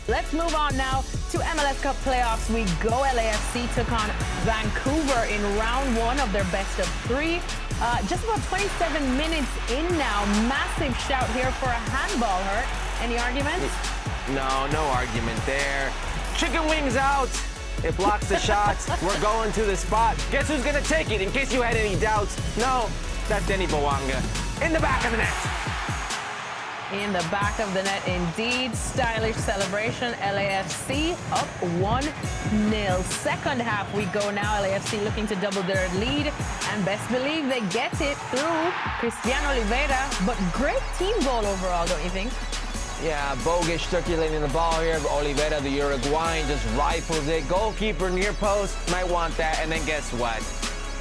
Let's move on now to MLS Cup playoffs. We go. LAFC took on Vancouver in round one of their best of three. Just about 27 minutes in now. Massive shout here for a handball, Hurt. Any arguments? No argument there. Chicken wings out. It blocks the shots. We're going to the spot. Guess who's going to take it? In case you had any doubts. No, that's Denny Bawanga. In the back of the net. In the back of the net, indeed. Stylish celebration. LAFC up 1-0. Second half we go now. LAFC looking to double their lead. And best believe they get it through Cristiano Oliveira. But great team goal overall, don't you think? Yeah, Bogic circulating the ball here. But Oliveira, the Uruguayan, just rifles it. Goalkeeper near post. Might want that. And then guess what?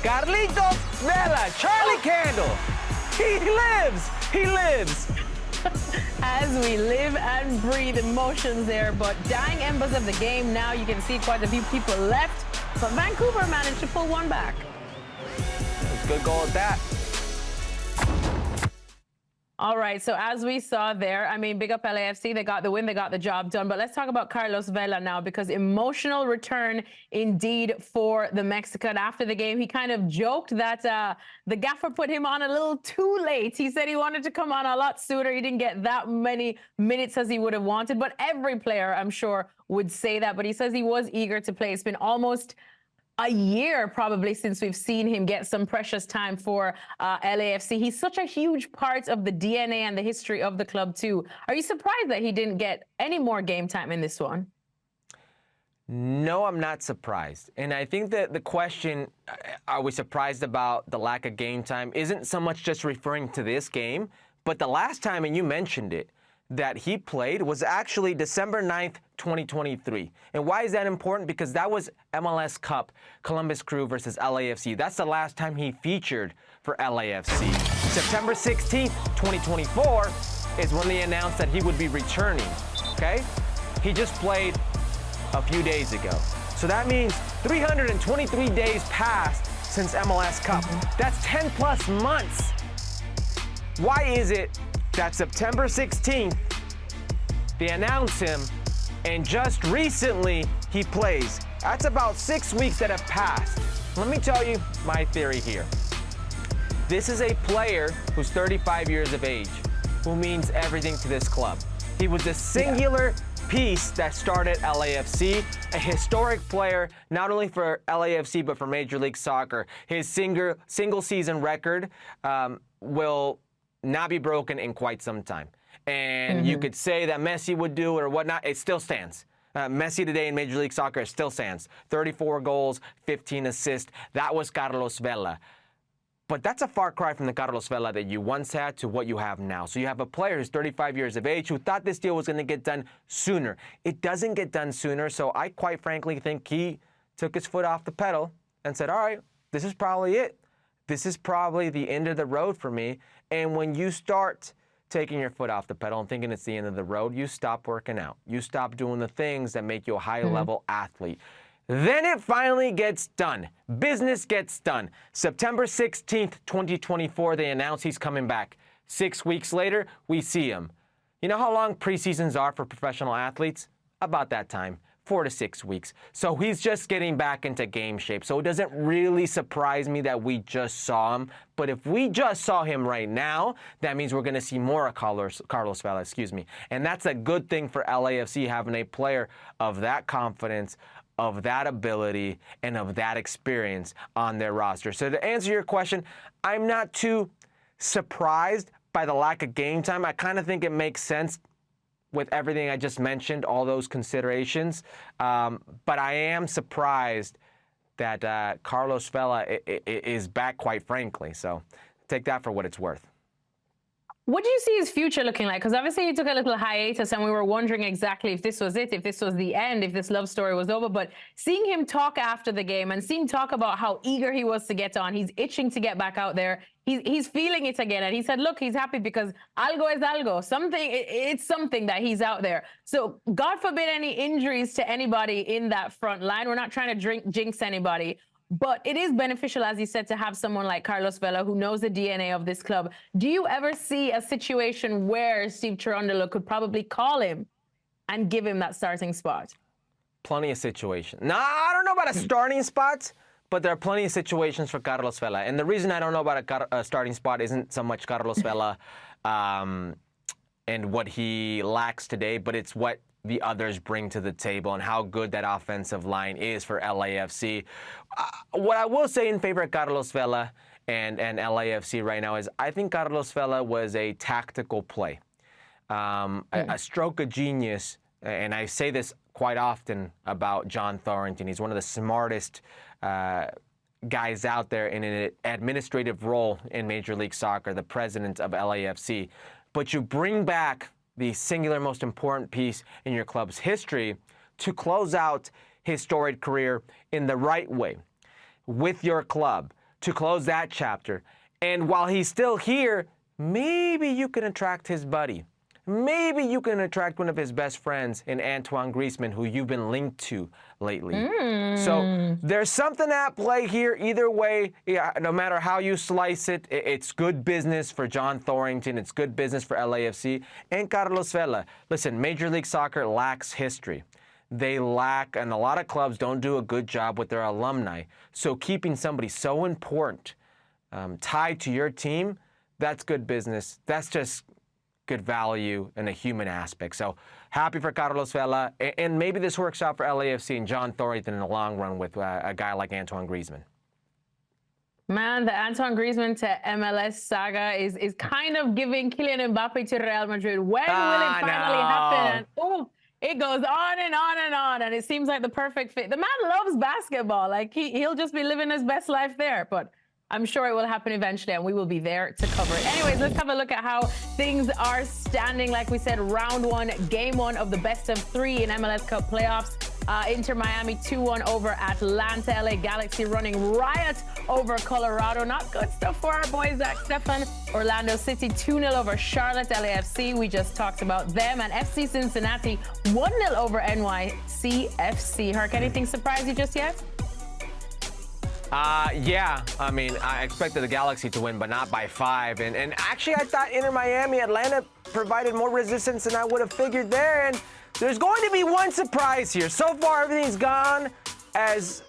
Carlos Vela, Charlie Candle. He lives. He lives. As we live and breathe emotions there, but dying embers of the game now. You can see quite a few people left, but Vancouver managed to pull one back. It's a good goal at that. All right, so as we saw there, I mean, big up LAFC. They got the win, they got the job done. But let's talk about Carlos Vela now, because emotional return indeed for the Mexican. After the game, he kind of joked that the gaffer put him on a little too late. He said he wanted to come on a lot sooner. He didn't get that many minutes as he would have wanted. But every player, I'm sure, would say that. But he says he was eager to play. It's been almost a year probably since we've seen him get some precious time for LAFC. He's such a huge part of the DNA and the history of the club too. Are you surprised that he didn't get any more game time in this one? No, I'm not surprised. And I think that the question, are we surprised about the lack of game time, isn't so much just referring to this game, but the last time, and you mentioned it, that he played was actually December 9th, 2023. And why is that important? Because that was MLS Cup, Columbus Crew versus LAFC. That's the last time he featured for LAFC. September 16th, 2024 is when they announced that he would be returning, okay? He just played a few days ago. So that means 323 days passed since MLS Cup. That's 10 plus months. Why is it that September 16th, they announce him, and just recently he plays? That's about 6 weeks that have passed. Let me tell you my theory here. This is a player who's 35 years of age, who means everything to this club. He was a singular piece that started LAFC, a historic player, not only for LAFC, but for Major League Soccer. His single season record will not be broken in quite some time. And you could say that Messi would do it or whatnot. It still stands. Messi today in Major League Soccer still stands. 34 goals, 15 assists. That was Carlos Vela. But that's a far cry from the Carlos Vela that you once had to what you have now. So you have a player who's 35 years of age who thought this deal was going to get done sooner. It doesn't get done sooner. So I quite frankly think he took his foot off the pedal and said, all right, this is probably it. This is probably the end of the road for me. And when you start taking your foot off the pedal and thinking it's the end of the road, you stop working out. You stop doing the things that make you a high-level athlete. Then it finally gets done. Business gets done. September 16th, 2024, they announce he's coming back. 6 weeks later, we see him. You know how long preseasons are for professional athletes? About that time. 4 to 6 weeks. So he's just getting back into game shape. So it doesn't really surprise me that we just saw him. But if we just saw him right now, that means we're going to see more of Carlos Vela, And that's a good thing for LAFC, having a player of that confidence, of that ability, and of that experience on their roster. So to answer your question, I'm not too surprised by the lack of game time. I kind of think it makes sense with everything I just mentioned, all those considerations. But I am surprised that Carlos Vela is back, quite frankly. So take that for what it's worth. What do you see his future looking like? Because obviously he took a little hiatus and we were wondering exactly if this was it, if this was the end, if this love story was over. But seeing him talk after the game and seeing him talk about how eager he was to get on, he's itching to get back out there. He's feeling it again. And he said, look, he's happy because algo es algo. It's something that he's out there. So God forbid any injuries to anybody in that front line. We're not trying to jinx anybody. But it is beneficial, as you said, to have someone like Carlos Vela who knows the DNA of this club. Do you ever see a situation where Steve Cherundolo could probably call him and give him that starting spot? Plenty of situations. Nah, I don't know about a starting spot, but there are plenty of situations for Carlos Vela. And the reason I don't know about a starting spot isn't so much Carlos Vela and what he lacks today, but it's what the others bring to the table and how good that offensive line is for LAFC. What I will say in favor of Carlos Vela and LAFC right now is I think Carlos Vela was a tactical play, a stroke of genius. And I say this quite often about John Thornton. He's one of the smartest guys out there in an administrative role in Major League Soccer, the president of LAFC. But you bring back the singular most important piece in your club's history to close out his storied career in the right way with your club, to close that chapter. And while he's still here, maybe you can attract his buddy. Maybe you can attract one of his best friends in Antoine Griezmann, who you've been linked to lately. So there's something at play here. Either way, no matter how you slice it, it's good business for John Thornton. It's good business for LAFC and Carlos Vela. Listen, Major League Soccer lacks history. They lack, and a lot of clubs don't do a good job with their alumni. So keeping somebody so important tied to your team, that's good business. That's just good value and a human aspect. So happy for Carlos Vela, and maybe this works out for LAFC and John Thornton in the long run with a guy like Antoine Griezmann. Man, the Antoine Griezmann to MLS saga is kind of giving Kylian Mbappe to Real Madrid. When will it finally happen? Oh, it goes on and on and on, and it seems like the perfect fit. The man loves basketball. Like he'll just be living his best life there, but I'm sure it will happen eventually, and we will be there to cover it. Anyways, let's have a look at how things are standing. Like we said, round one, game one of the best of three in MLS Cup playoffs. Inter Miami 2-1 over Atlanta. LA Galaxy running riot over Colorado. Not good stuff for our boys, Zach Stefan. Orlando City 2-0 over Charlotte. LAFC, we just talked about them. And FC Cincinnati 1-0 over NYCFC. Herc, anything surprise you just yet? Yeah, I mean, I expected the Galaxy to win, but not by 5. And actually, I thought Inter Miami, Atlanta provided more resistance than I would have figured there. And there's going to be one surprise here. So far, everything's gone as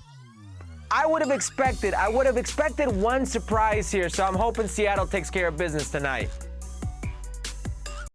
I would have expected. I would have expected one surprise here. So I'm hoping Seattle takes care of business tonight.